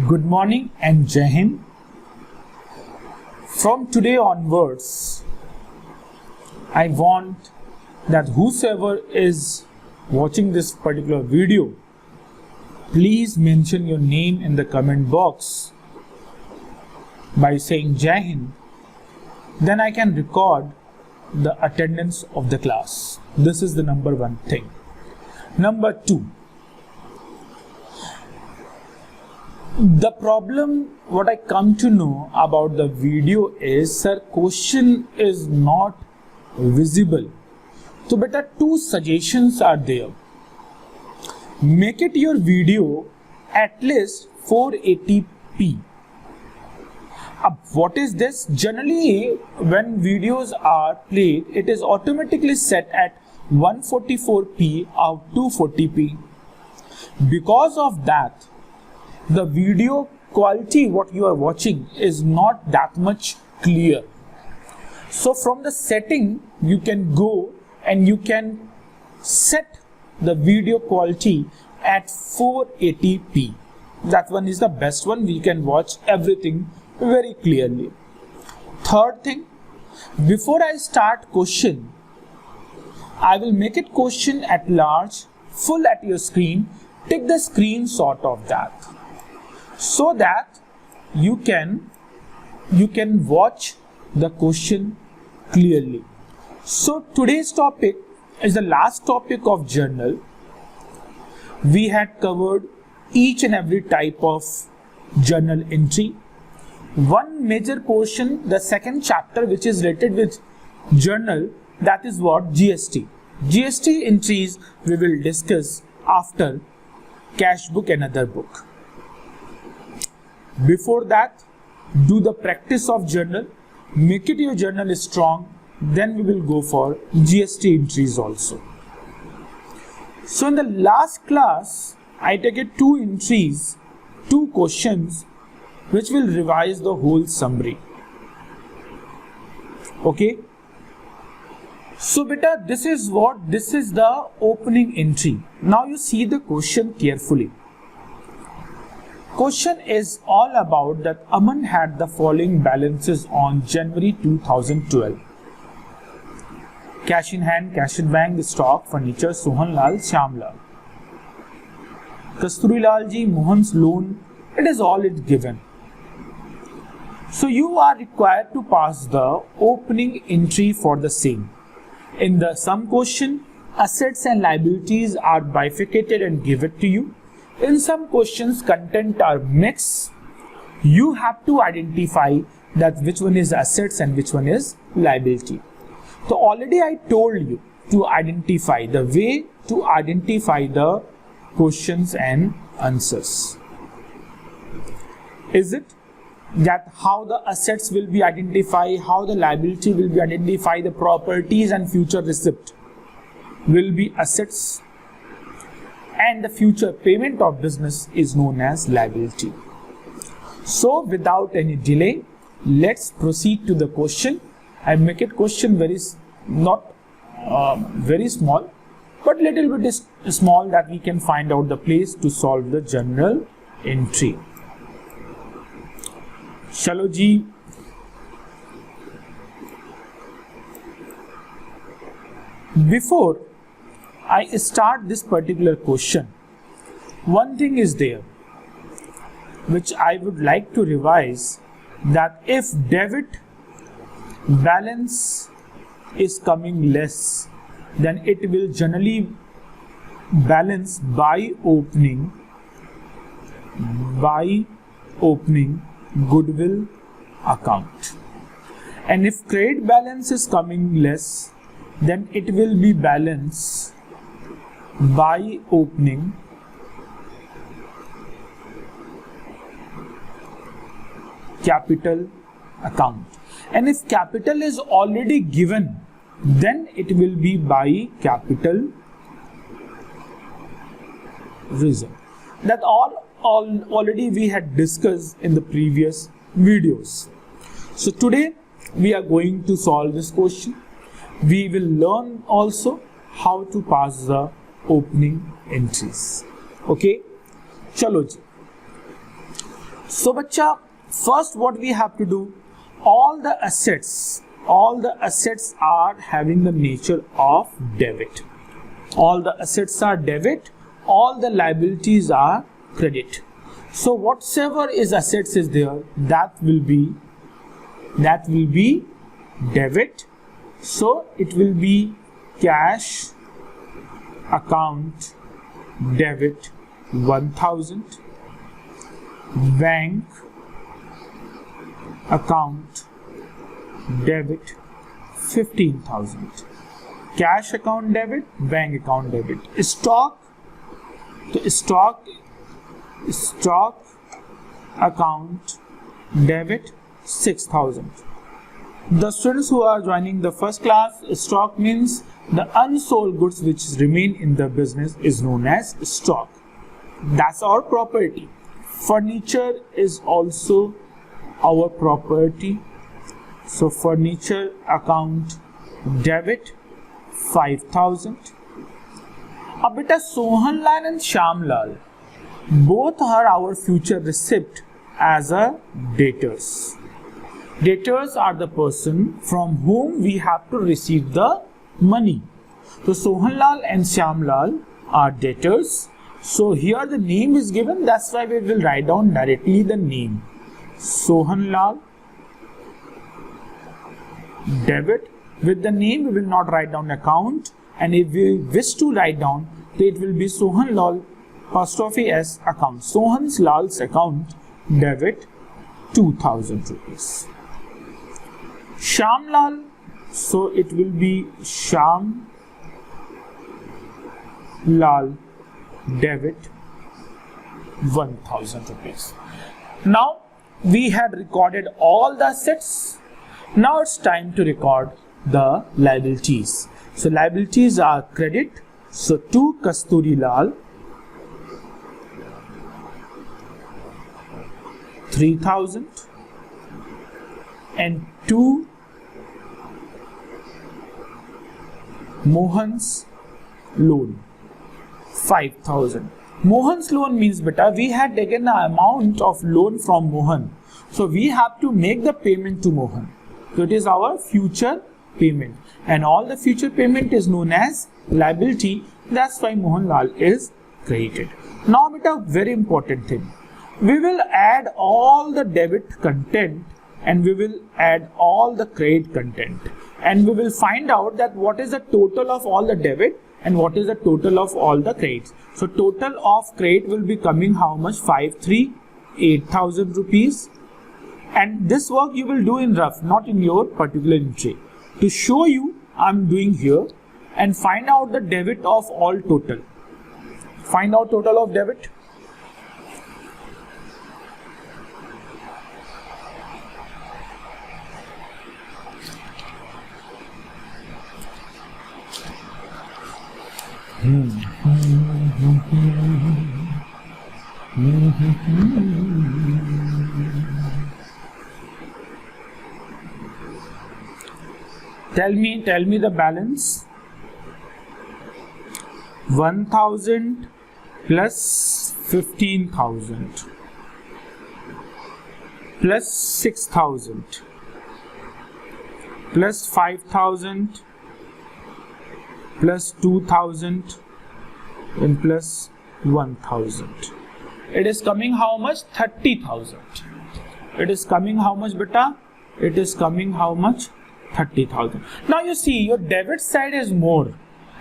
Good morning and Jai Hind. From today onwards, I want that whosoever is watching this particular video, please mention your name in the comment box by saying Jai Hind. Then I can record the attendance of the class. This is the number one thing. Number two, the problem what I come to know about the video is, sir, question is not visible. So beta, two suggestions are there. Make it your video at least 480p. What is this? Generally, when videos are played, it is automatically set at 144p or 240p. Because of that, the video quality what you are watching is not that much clear. So from the setting, you can go and you can set the video quality at 480p. That one is the best one. We can watch everything very clearly. Third thing, before I start question, I will make it question at large, full at your screen. Take the screenshot of that, so that you can watch the question clearly. So today's topic is the last topic of journal. We had covered each and every type of journal entry. One major portion, the second chapter, which is related with journal, that is what? GST. GST entries we will discuss after cash book and other book. Before that, do the practice of journal, make it your journal strong, then we will go for GST entries also. So in the last class, I take it two entries, two questions, which will revise the whole summary. Okay. So beta, this is the opening entry. Now you see the question carefully. Question is all about that Aman had the following balances on January 2012. Cash in hand, cash in bank, stock, furniture, Sohan Lal, Shyam Lal. Kasturi Lal ji, Mohan's loan, it is all it given. So you are required to pass the opening entry for the same. In the sum question, assets and liabilities are bifurcated and given to you. In some questions, content are mixed. You have to identify that which one is assets and which one is liability. So already I told you to identify the way to identify the questions and answers. Is it that how the assets will be identified, how the liability will be identified, the properties and future receipt will be assets, and the future payment of business is known as liability. So without any delay, let's proceed to the question. I make it question very small, but little bit small that we can find out the place to solve the journal entry. Chalo ji. Before I start this particular question, one thing is there which I would like to revise, that if debit balance is coming less, then it will generally balance by opening goodwill account. And if credit balance is coming less, then it will be balanced by opening capital account. And if capital is already given, then it will be by capital reserve. That already we had discussed in the previous videos. So today we are going to solve this question. We will learn also how to pass the opening entries. Okay, chalo ji. So bacha, first what we have to do, all the assets are having the nature of debit. All the assets are debit, all the liabilities are credit. So whatsoever is assets is there, that will be debit. So it will be cash account debit 1000, bank account debit 15,000, cash account debit, bank account debit. Stock account debit 6,000. The students who are joining the first class, stock means the unsold goods which remain in the business is known as stock. That's our property. Furniture is also our property. So furniture account debit 5,000. Ab beta Sohanlal and Shyamlal, both are our future receipt as a debtors. Debtors are the person from whom we have to receive the money. So Sohanlal and Shyamlal are debtors. So here the name is given, that's why we will write down directly the name. Sohanlal debit. With the name we will not write down account, and if we wish to write down, it will be Sohanlal '(S) account. Sohanlal's account debit 2,000 rupees. Shyamlal, so it will be Shyamlal debit 1,000 rupees. Now we had recorded all the assets. Now it's time to record the liabilities. So liabilities are credit. So to Kasturi Lal 3,000 and to Mohan's loan 5,000. Mohan's loan means beta we had taken the amount of loan from Mohan, so we have to make the payment to Mohan. So it is our future payment, and all the future payment is known as liability. That's why Mohanlal is credited. Now beta, very important thing, we will add all the debit content and we will add all the credit content, and we will find out that what is the total of all the debit and what is the total of all the credits. So total of credit will be coming how much? 8,000 rupees. And this work you will do in rough, not in your particular entry. To show you, I'm doing here, and find out the debit of all total. Find out total of debit. Tell me the balance. 1,000 plus 15,000 plus 6,000 plus 5,000 plus 2,000 and plus 1,000. It is coming how much? 30,000. It is coming how much beta? It is coming how much? 30,000. Now you see your debit side is more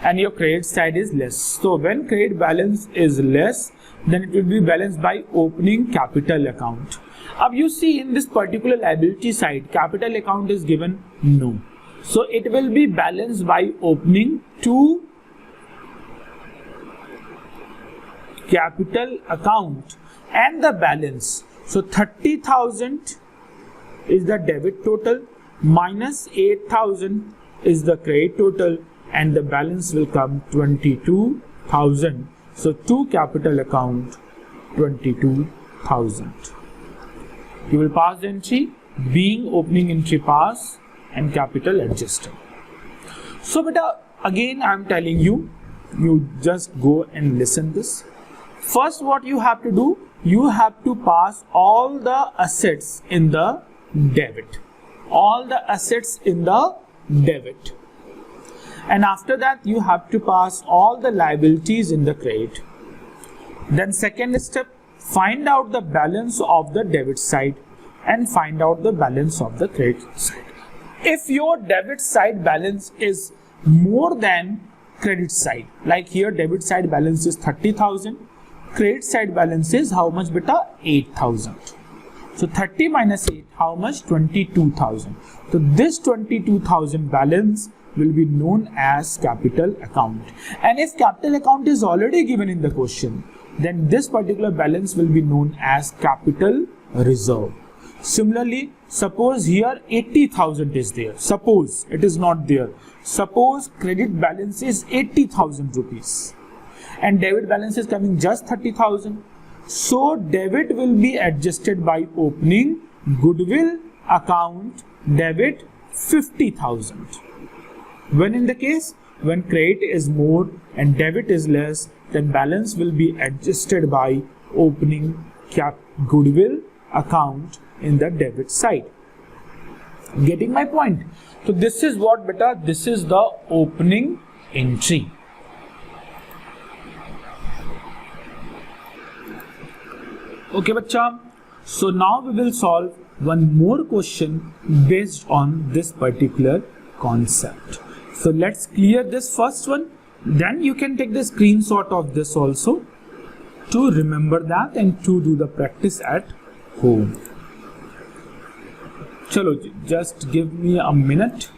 and your credit side is less. So when credit balance is less, then it will be balanced by opening capital account. Now you see in this particular liability side, capital account is given no. So it will be balanced by opening two capital account and the balance. So 30,000 is the debit total minus 8,000 is the credit total, and the balance will come 22,000. So to capital account 22,000. You will pass the entry being opening entry pass and capital adjusted. So beta, again I am telling you, you just go and listen this. First what you have to do, you have to pass all the assets in the debit. All the assets in the debit. And after that, you have to pass all the liabilities in the credit. Then second step, find out the balance of the debit side and find out the balance of the credit side. If your debit side balance is more than credit side, like here debit side balance is 30,000, credit side balance is how much beta? 8,000. So 30 minus 8, how much? 22,000. So this 22,000 balance will be known as capital account. And if capital account is already given in the question, then this particular balance will be known as capital reserve. Similarly, suppose here 80,000 is there. Suppose it is not there. Suppose credit balance is 80,000 rupees and debit balance is coming just 30,000. So debit will be adjusted by opening goodwill account debit 50,000. When in the case, when credit is more and debit is less, then balance will be adjusted by opening goodwill account in the debit side. Getting my point? So this is what beta, this is the opening entry. Okay bacha, so now we will solve one more question based on this particular concept. So let's clear this first one, then you can take the screenshot of this also to remember that and to do the practice at home. Chalo, just give me a minute.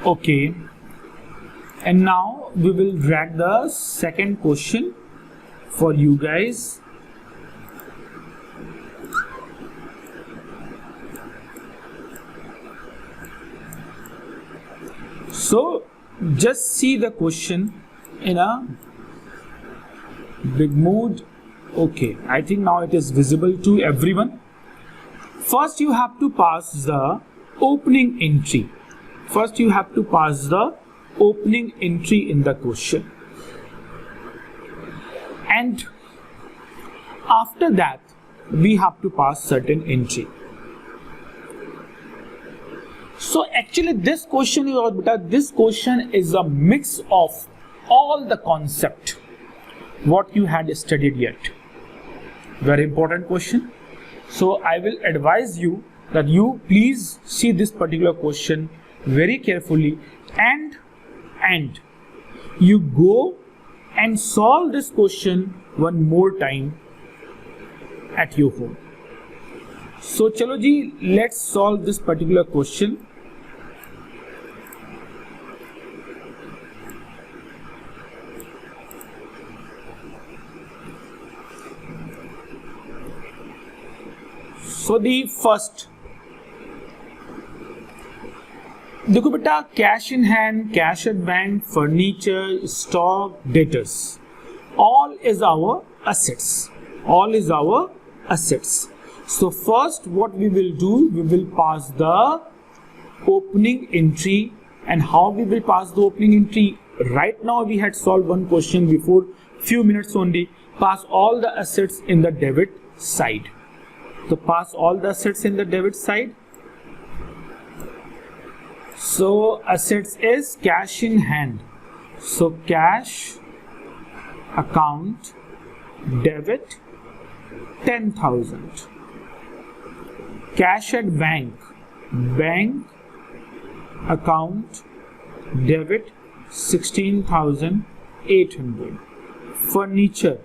Okay, and now we will drag the second question for you guys. So just see the question in a big mood. Okay, I think now it is visible to everyone. First you have to pass the opening entry. First you have to pass the opening entry in the question. And after that we have to pass certain entry. So actually this question is a mix of all the concept what you had studied yet. Very important question. So I will advise you that you please see this particular question very carefully and you go and solve this question one more time at your home. So chalo ji, let's solve this particular question. So the first, देखो बेटा, cash in hand, cash at bank, furniture, stock, debtors, all is our assets. All is our assets. So first what we will do, we will pass the opening entry. And how we will pass the opening entry? Right now we had solved one question before few minutes only. Pass all the assets in the debit side. So pass all the assets in the debit side. So assets is cash in hand. So cash account debit 10,000. Cash at bank, bank account debit 16,800. Furniture,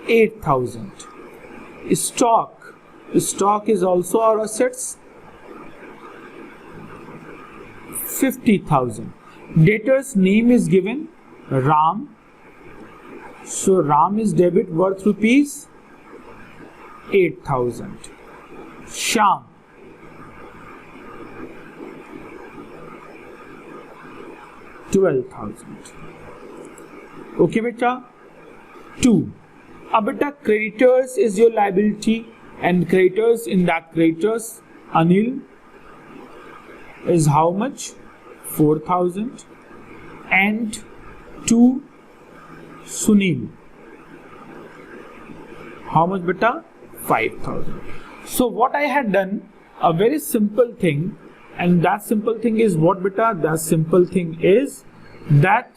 $8,000. Stock is also our assets, 50,000. Debtor's name is given Ram. So Ram is debit worth rupees 8,000. Sham, $12,000. Okay beta. 2. अब बेटा creditors is your liability and creditors in that creditors Anil is how much? 4,000 and to Sunil how much beta? 5,000. So what I had done, a very simple thing, and that simple thing is what beta? That simple thing is that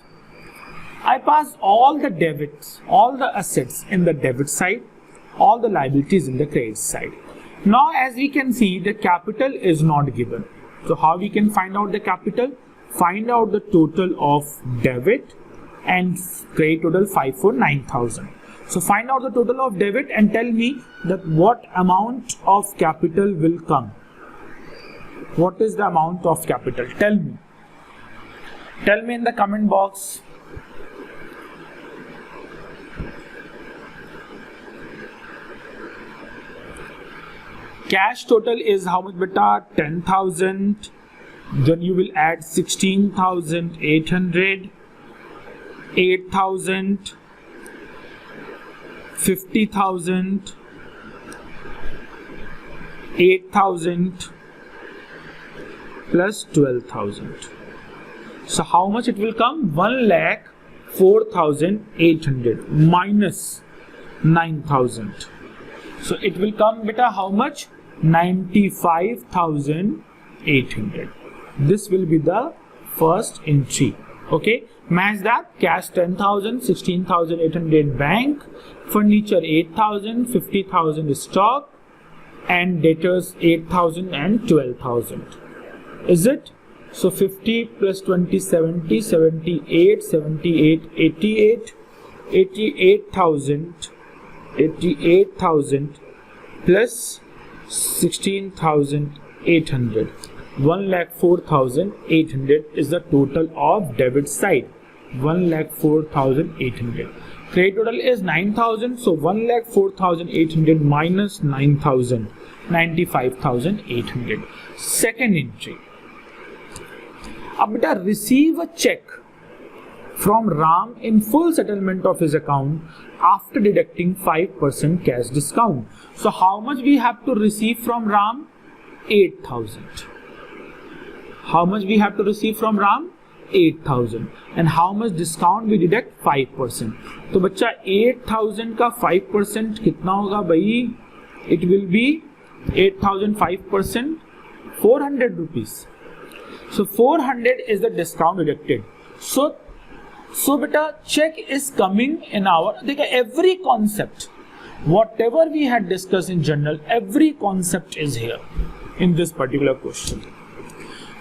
I pass all the debits, all the assets in the debit side, all the liabilities in the credit side. Now as we can see, the capital is not given. So how we can find out the capital? Find out the total of debit and credit total 549,000. So find out the total of debit and tell me that what amount of capital will come. What is the amount of capital? Tell me. Tell me in the comment box. Cash total is how much beta? 10,000. Then you will add 16,800, 8,000, 50,000, 8,000 plus 12,000. So how much it will come? 1,04,800 minus 9,000. So it will come beta how much? 95,800. This will be the first entry. Okay, match that. Cash 10,000, 16,800 bank, furniture 8,000, 50,000 stock, and debtors 8,000 and 12,000. Is it? So 50 plus 20, 70, 78, 78, 88, 88,000, 88,000 plus 16,800. 1,04,800 is the total of debit side. 1,04,800. Credit total is 9,000. So 1,04,800 minus 9,000. 95,800. Second entry. Ab beta receive a check from Ram in full settlement of his account after deducting 5% cash discount. So how much we have to receive from Ram? 8,000. How much we have to receive from Ram? 8,000. And how much discount we deduct? 5%. तो बच्चा 8,000 का 5% कितना होगा भाई? It will be 8,000 5%, 400 rupees. So 400 is the discount deducted. So beta check is coming in our, every concept, whatever we had discussed in journal, every concept is here in this particular question.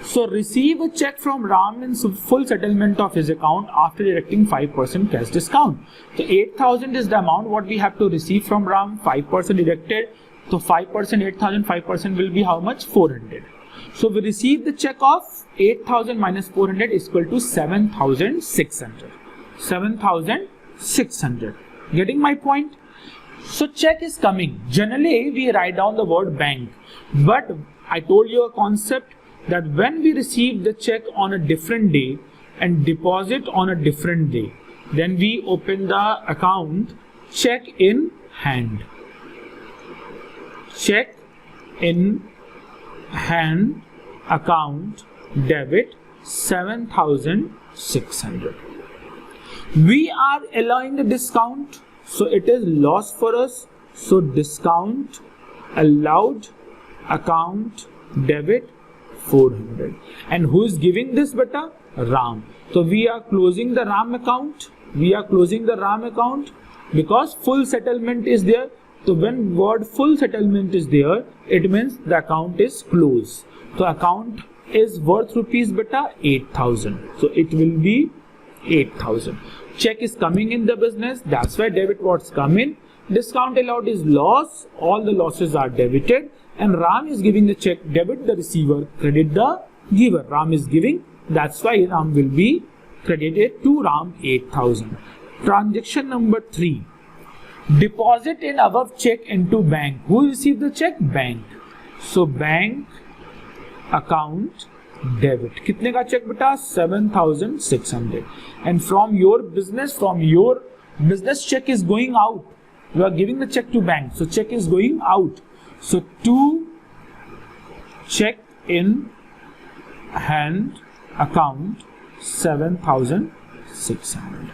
So receive a check from Ram in full settlement of his account after deducting 5% cash discount. So 8,000 is the amount what we have to receive from Ram, 5% deducted. So 5%, 8,000, 5% will be how much? 400. So we receive the check of 8,000 minus 400 is equal to 7,600. 7,600. Getting my point? So check is coming. Generally we write down the word bank, but I told you a concept that when we receive the check on a different day and deposit on a different day, then we open the account check in hand. Check in hand account debit 7,600. We are allowing the discount, so it is loss for us. So discount allowed account debit 400. And who is giving this beta? Ram. So we are closing the Ram account. We are closing the Ram account because full settlement is there. So when word full settlement is there, it means the account is closed. So account is worth rupees beta 8,000. So it will be 8,000. Check is coming in the business. That's why debit what's coming. Discount allowed is loss. All the losses are debited. And Ram is giving the check, debit the receiver, credit the giver. Ram is giving. That's why Ram will be credited to Ram 8,000. Transaction number 3. Deposit in above check into bank. Who received the check? Bank. So bank account debit. कितने का check बेटा? 7,600. And from your business check is going out You are giving the check to bank, so check is going out. So to check in hand account 7,600.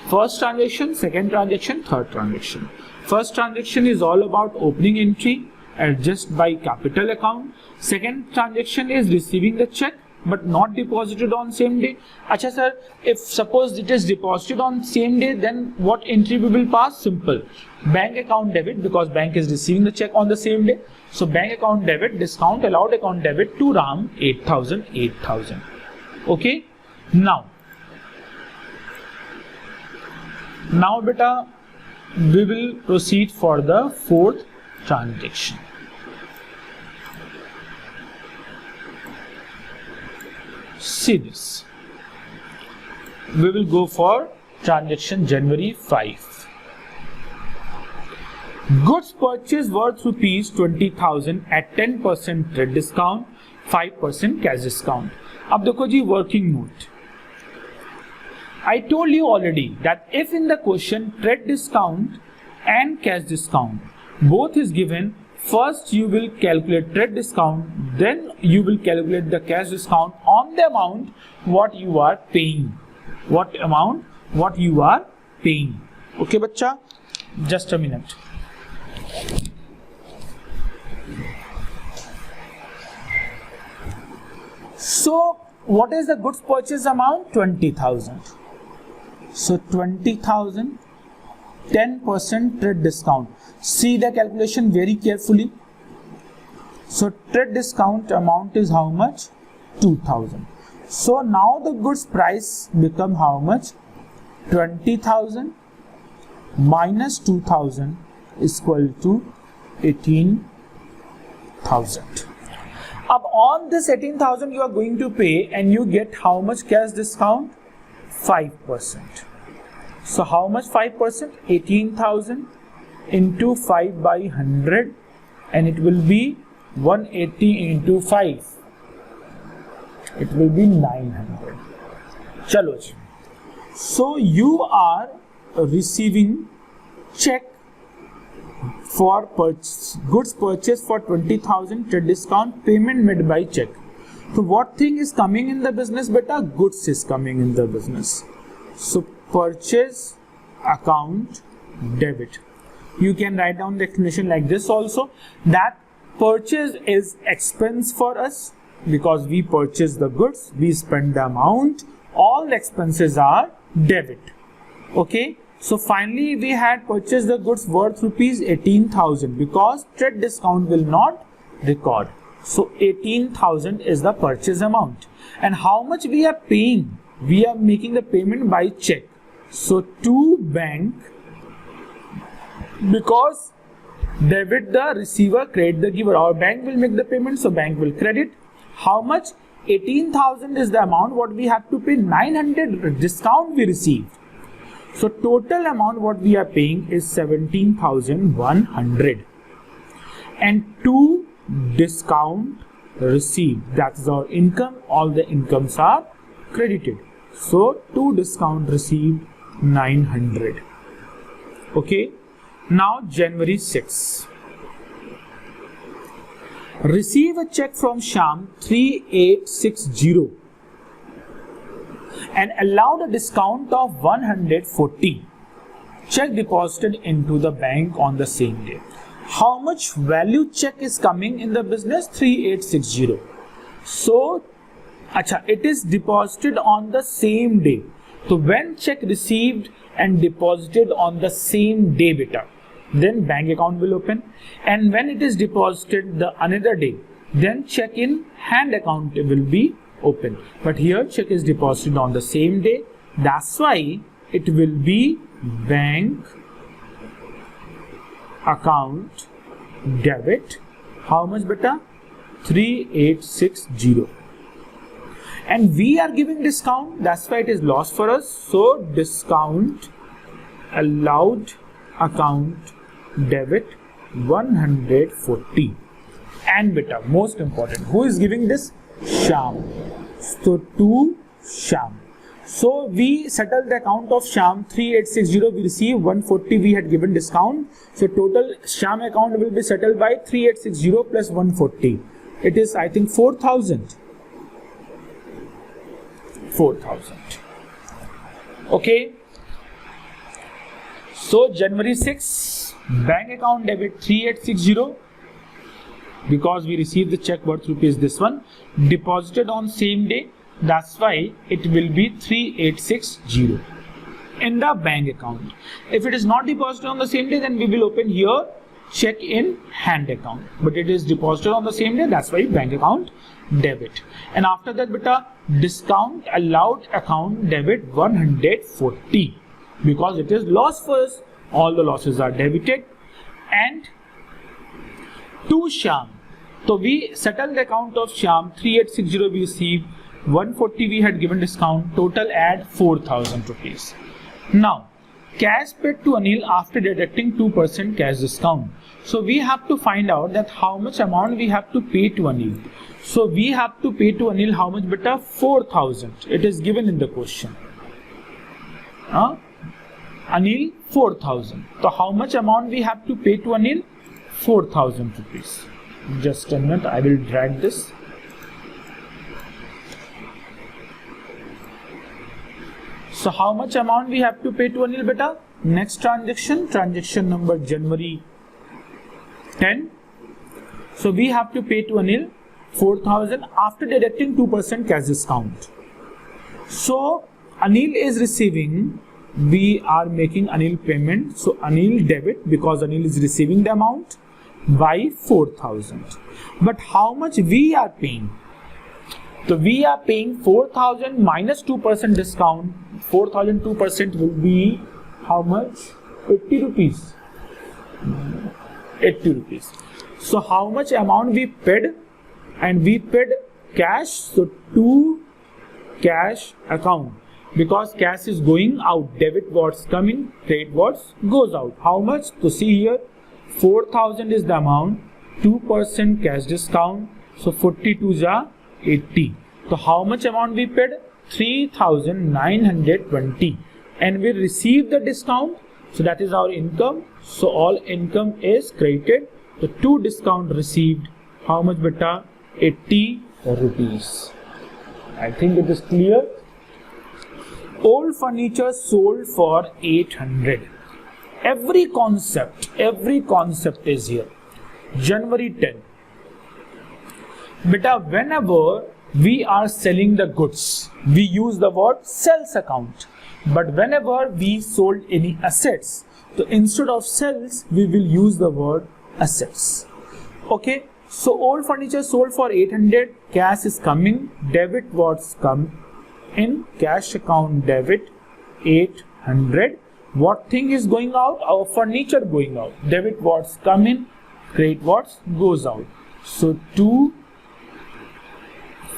First transaction, second transaction, third transaction. First transaction is all about opening entry, adjust by capital account. Second transaction is receiving the check but not deposited on same day. Acha sir, if suppose it is deposited on same day, then what entry we will pass? Simple. Bank account debit, because bank is receiving the check on the same day. So bank account debit, discount allowed account debit to Ram 8,000. Okay. Now beta, we will proceed for the fourth transaction. See this. We will go for transaction January 5. Goods purchase worth rupees 20,000 at 10% trade discount, 5% cash discount. अब देखो जी working note. I told you already that if in the question trade discount and cash discount both is given, first you will calculate trade discount, then you will calculate the cash discount on the amount what you are paying. What amount what you are paying. Okay bachcha, just a minute. So what is the goods purchase amount? 20,000. So 20,000, 10% trade discount. See the calculation very carefully. So trade discount amount is how much? 2,000. So now the goods price become how much? 20,000 minus 2,000 is equal to 18,000. Up on this 18,000 you are going to pay, and you get how much cash discount? 5%. So how much 5%? 18,000 into 5 by 100, and it will be 180 into 5. It will be 900. Chalo ji. So you are receiving check for goods purchase for 20,000, trade discount, payment made by check. So what thing is coming in the business beta? Goods is coming in the business. So purchase account debit. You can write down the explanation like this also, that purchase is expense for us because we purchase the goods, we spend the amount, all expenses are debit. Okay. So finally we had purchased the goods worth rupees 18,000 because trade discount will not record. So 18,000 is the purchase amount. And how much we are paying? We are making the payment by check. So to bank, because debit the receiver, credit the giver. Our bank will make the payment, so bank will credit. How much? 18,000 is the amount what we have to pay. 900 discount we received. So total amount what we are paying is 17,100. And to discount received, that is our income. All the incomes are credited. So to discount received 900. Okay. Now January 6. Receive a check from Sham 3860 and allowed a discount of 140. Check deposited into the bank on the same day. How much value check is coming in the business? 3860. So, it is deposited on the same day. So when check received and deposited on the same day beta, then bank account will open, and when it is deposited the another day, then check in hand account will be open. But here check is deposited on the same day, that's why it will be bank account debit. How much beta? 3860. And we are giving discount, that's why it is loss for us. So discount allowed account debit 140. And beta, most important, who is giving this? Sham. So to Sham. So we settle the account of Shyam 3860. We receive 140. We had given discount. So total Shyam account will be settled by 3860 plus 140. It is, I think, 4,000. 4,000. Okay. So January 6, bank account debit 3860 because we received the check worth rupees this one, deposited on same day. That's why it will be 3860 in the bank account. If it is not deposited on the same day, then we will open here check in hand account. But it is deposited on the same day, that's why bank account debit. And after that, beta, discount allowed account debit 140 because it is loss first. All the losses are debited. And to Shyam, so we settle the account of Shyam 3860. We receive 140. We had given discount. Total add 4,000 rupees. Now cash paid to Anil after deducting 2% cash discount. So we have to find out that how much amount we have to pay to Anil. So we have to pay to Anil how much, beta? 4,000. It is given in the question. Anil 4,000. So how much amount we have to pay to Anil? 4,000 rupees. Just a minute, I will drag this. So how much amount we have to pay to Anil, beta? Next transaction number January 10. So we have to pay to Anil 4,000 after deducting 2% cash discount. So Anil is receiving, we are making Anil payment. So Anil debit because Anil is receiving the amount by 4,000. But how much we are paying? So we are paying 4,000 minus 2% discount. 4,000 2% will be how much? 80 rupees. 80 rupees. So how much amount we paid? And we paid cash. So to cash account because cash is going out. Debit what's coming, credit what's goes out. How much? So see here, 4,000 is the amount. 2% cash discount. So 42 is 80. So how much amount we paid? 3,920. And we received the discount. So that is our income. So all income is credited. The to discount received. How much, beta? 80 rupees. I think it is clear. Old furniture sold for 800. Every concept is here. January 10. Beta, whenever we are selling the goods, we use the word sales account. But whenever we sold any assets, so instead of sales, we will use the word assets. Okay. So old furniture sold for 800. Cash is coming. Debit what's come in. Cash account debit 800. What thing is going out? Our furniture going out. Debit what's come in. Credit what's goes out. So to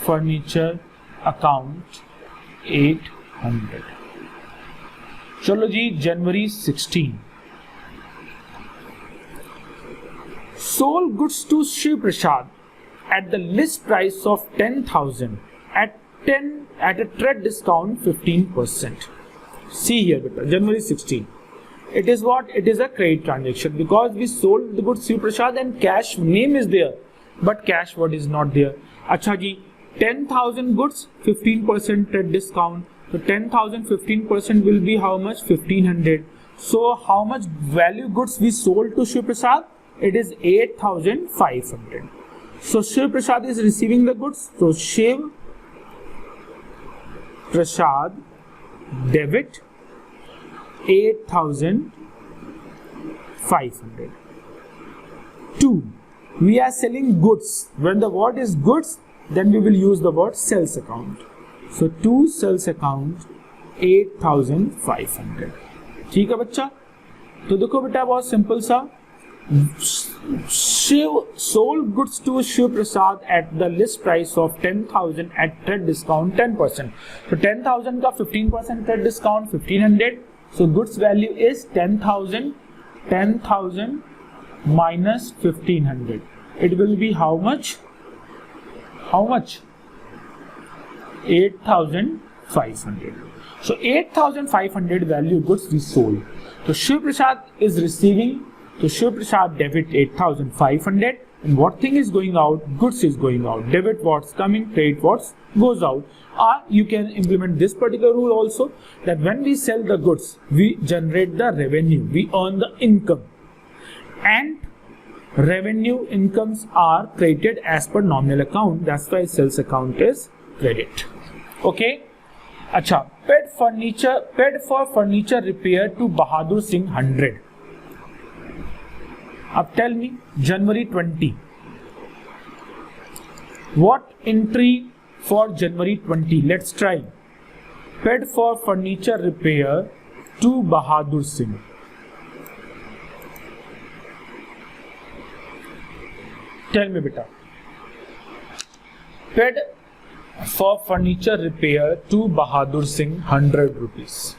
furniture account 800. Chalo ji, January 16. Sold goods to Shiv Prasad at the list price of 10,000 at a trade discount 15%. See here, beta, January 16. It is what? It is a credit transaction because we sold the goods to Shiv Prasad and cash name is there, but cash word is not there. Acha ji, 10,000 goods, 15% trade discount. So 10,000, 15% will be how much? 1,500. So how much value goods we sold to Shiv Prasad? It is 8,500. So Shiv Prasad is receiving the goods. So Shiv Prasad debit 8,500. 2. We are selling goods. When the word is goods, then we will use the word sales account. So to sales account 8,500. ठीक है बच्चा? तो देखो बेटा बहुत simple सा. Shiv sold goods to Shiv Prasad at the list price of 10,000 at trade discount 10%. So 10,000 का 15% trade discount 1,500. So goods value is 10,000. 10,000 minus 1,500. It will be how much? How much? 8,500. 8,500. So 8,500 value goods we sold. So Shiv Prasad is receiving, so Shiv Prasad debit 8,500, and what thing is going out? Goods is going out. Debit what's coming, credit what's goes out. Or you can implement this particular rule also, that when we sell the goods, we generate the revenue, we earn the income, and revenue incomes are credited as per nominal account. That's why sales account is credit. Okay. Acha, paid for furniture repair to Bahadur Singh 100. अब tell me, January 20. What entry for January 20? Let's try. Paid for furniture repair to Bahadur Singh. Tell me, beta. Paid for furniture repair to Bahadur Singh 100 rupees.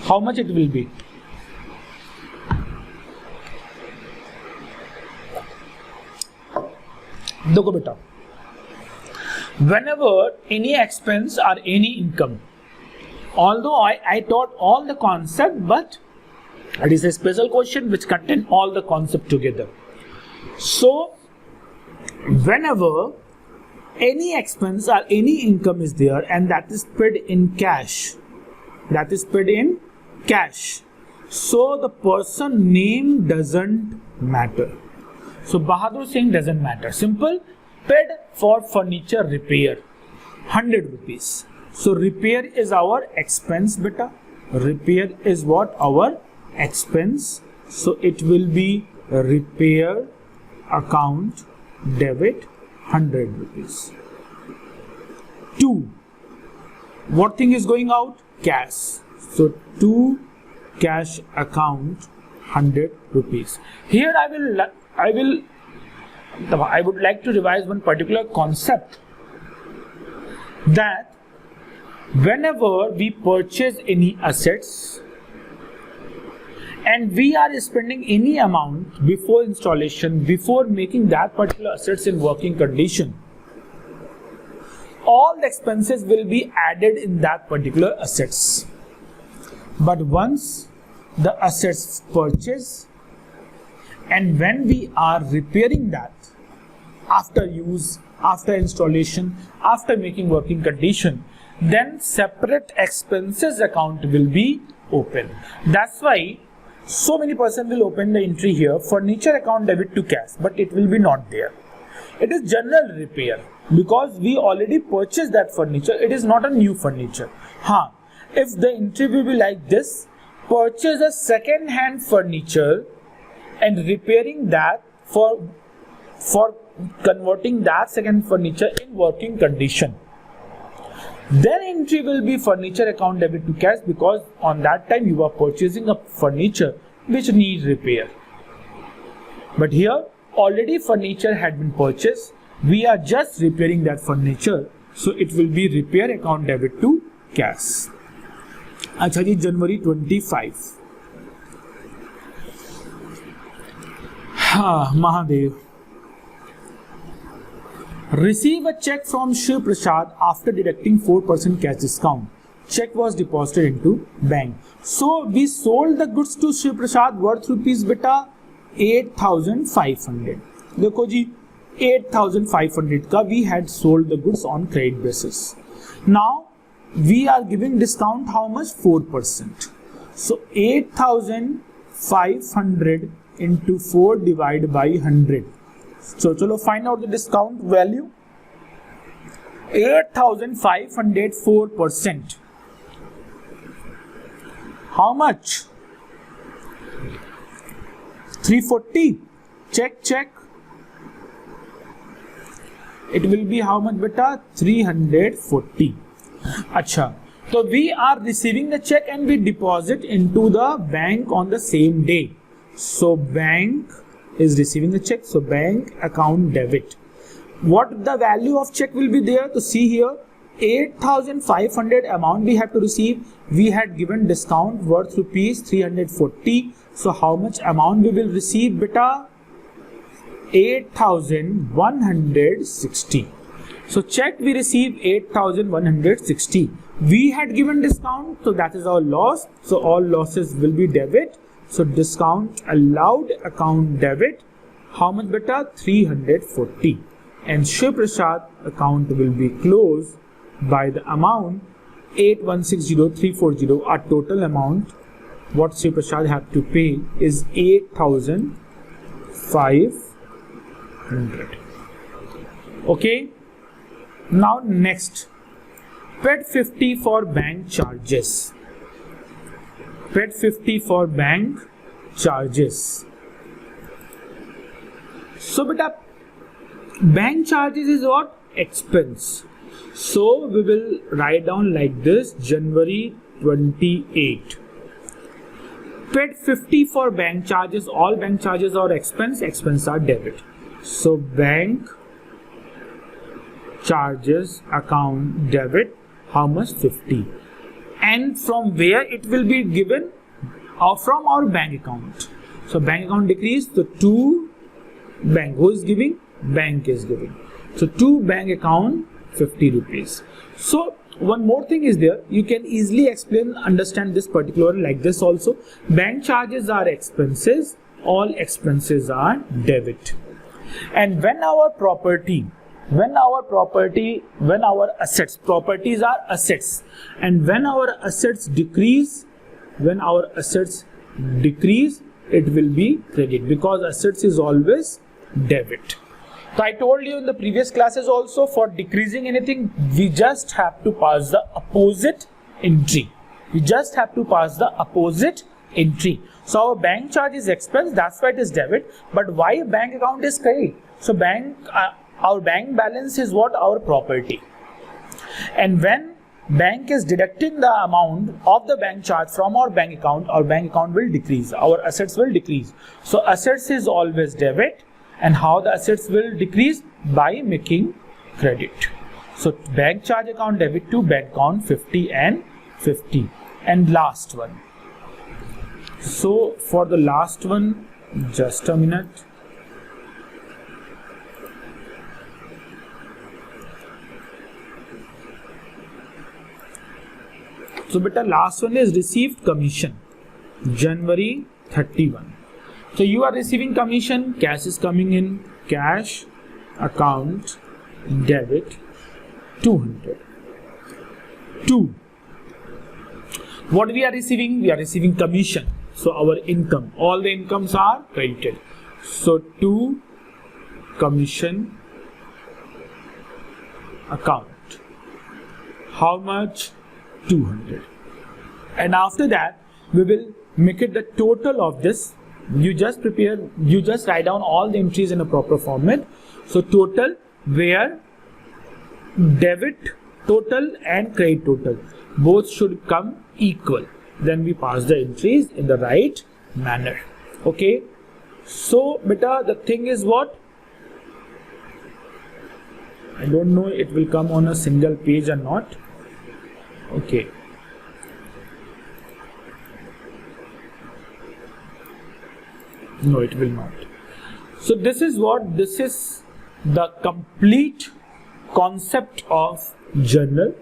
How much it will be? देखो बेटा, whenever any expense or any income, although I taught all the concept, but it is a special question which contain all the concept together. So whenever any expense or any income is there and that is paid in cash, so the person name doesn't matter. So Bahadur Singh doesn't matter. Simple. Paid for furniture repair 100 rupees. So repair is our expense, beta. Repair is what? Our expense. So it will be repair account debit 100 rupees. 2. What thing is going out? Cash. So to cash account 100 rupees. Here I would like to revise one particular concept, that whenever we purchase any assets and we are spending any amount before installation, before making that particular assets in working condition, all the expenses will be added in that particular assets. But once the assets purchase and when we are repairing that after use, after installation, after making working condition, then separate expenses account will be open. That's why so many person will open the entry here, furniture account debit to cash, but it will be not there. It is general repair because we already purchased that furniture. It is not a new furniture. If the entry will be like this, purchase a second hand furniture and repairing that for converting that second furniture in working condition, then entry will be furniture account debit to cash, because on that time you are purchasing a furniture which needs repair. But here already furniture had been purchased, we are just repairing that furniture, so it will be repair account debit to cash. अच्छा जी, January 25. Mahadev. Receive a check from Shiv Prasad after deducting 4% cash discount. Check was deposited into bank. So we sold the goods to Shiv Prasad worth rupees beta 8,500. देखो जी, 8,500 का we had sold the goods on credit basis. Now we are giving discount how much? 4%. So 8,500 into 4 divided by 100. So chalo find out the discount value. 8,500 4%. How much? 340. Check. It will be how much beta? 340. Acha. So we are receiving the check and we deposit into the bank on the same day. So bank is receiving the check. So bank account debit. What the value of check will be there? To see here, 8,500 amount we have to receive. We had given discount worth rupees 340. So how much amount we will receive beta? 8,160. So check, we receive 8,160. We had given discount, so that is our loss. So all losses will be debit. So discount allowed account debit. How much beta? 340. And Shiv Prasad account will be closed by the amount 8,160,340. Our total amount what Shiv Prasad have to pay is 8,500. Okay. Now next, PET 50 for bank charges. PET 50 for bank charges. So beta, bank charges is what? Expense. So we will write down like this, January 28. PET 50 for bank charges. All bank charges are expense, expense are debit. So bank charges account debit, how much? 50. And from where it will be given? From our bank account. So bank account decrease, so to bank. Who is giving? Bank is giving. So to bank account 50 rupees. So one more thing is there, you can easily understand this particular like this also. Bank charges are expenses, all expenses are debit. And when our assets, properties are assets, and when our assets decrease, it will be credit, because assets is always debit. So I told you in the previous classes also, for decreasing anything, we just have to pass the opposite entry. So our bank charge is expense, that's why it is debit. But why bank account is credit? So our bank balance is what? Our property. And when bank is deducting the amount of the bank charge from our bank account will decrease, our assets will decrease. So assets is always debit. And how the assets will decrease? By making credit. So bank charge account debit to bank account 50 and 50. And last one. So for the last one, just a minute. So beta, last one is received commission, January 31. So you are receiving commission, cash is coming in, cash account debit 200. 2. What we are receiving? We are receiving commission. So our income, all the incomes are credited. So to commission account, how much? 200. And after that, we will make it the total of this. You just write down all the entries in a proper format. So total, where debit total and credit total both should come equal. Then we pass the entries in the right manner. Okay. So beta, the thing is what? I don't know it will come on a single page or not. Okay. No, it will not. So this is what? This is the complete concept of journal.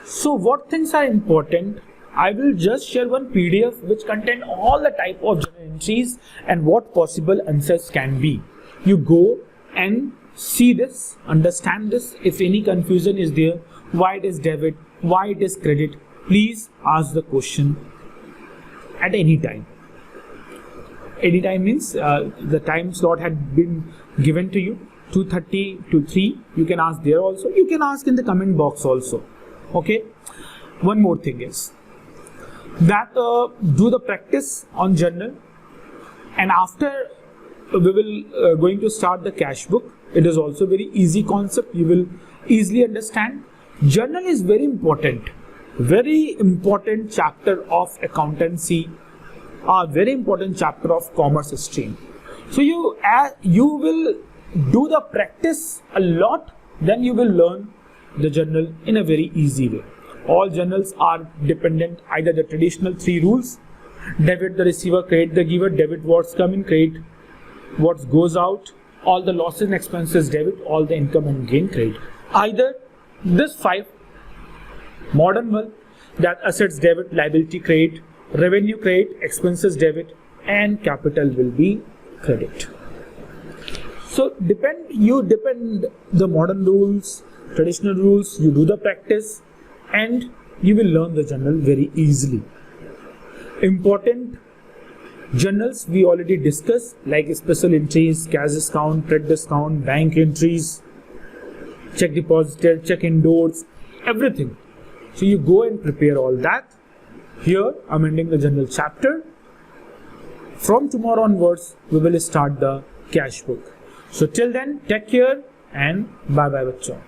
So what things are important? I will just share one PDF which contain all the type of journal entries and what possible answers can be. You go and see this, understand this. If any confusion is there, why it is debit, why it is credit, please ask the question at any time. Any time means the time slot had been given to you, 2:30 to 3. You can ask there also. You can ask in the comment box also. Okay. One more thing is that do the practice on journal, and after we will going to start the cash book. It is also very easy concept. You will easily understand. Journal is very important chapter of accountancy, a very important chapter of commerce stream. So you will do the practice a lot, then you will learn the journal in a very easy way. All journals are dependent either the traditional 3 rules: debit the receiver, credit the giver, debit what's coming, credit what goes out, all the losses and expenses debit, all the income and gain credit. Either this 5 modern one, that assets debit, liability credit, revenue credit, expenses debit, and capital will be credit. So you depend the modern rules, traditional rules, you do the practice, and you will learn the journal very easily. Important journals we already discussed, like special entries, cash discount, trade discount, bank entries, check deposited, check endorsed, everything. So you go and prepare all that. Here I'm ending the journal chapter. From tomorrow onwards, we will start the cash book. So till then, take care and bye bye bachcho.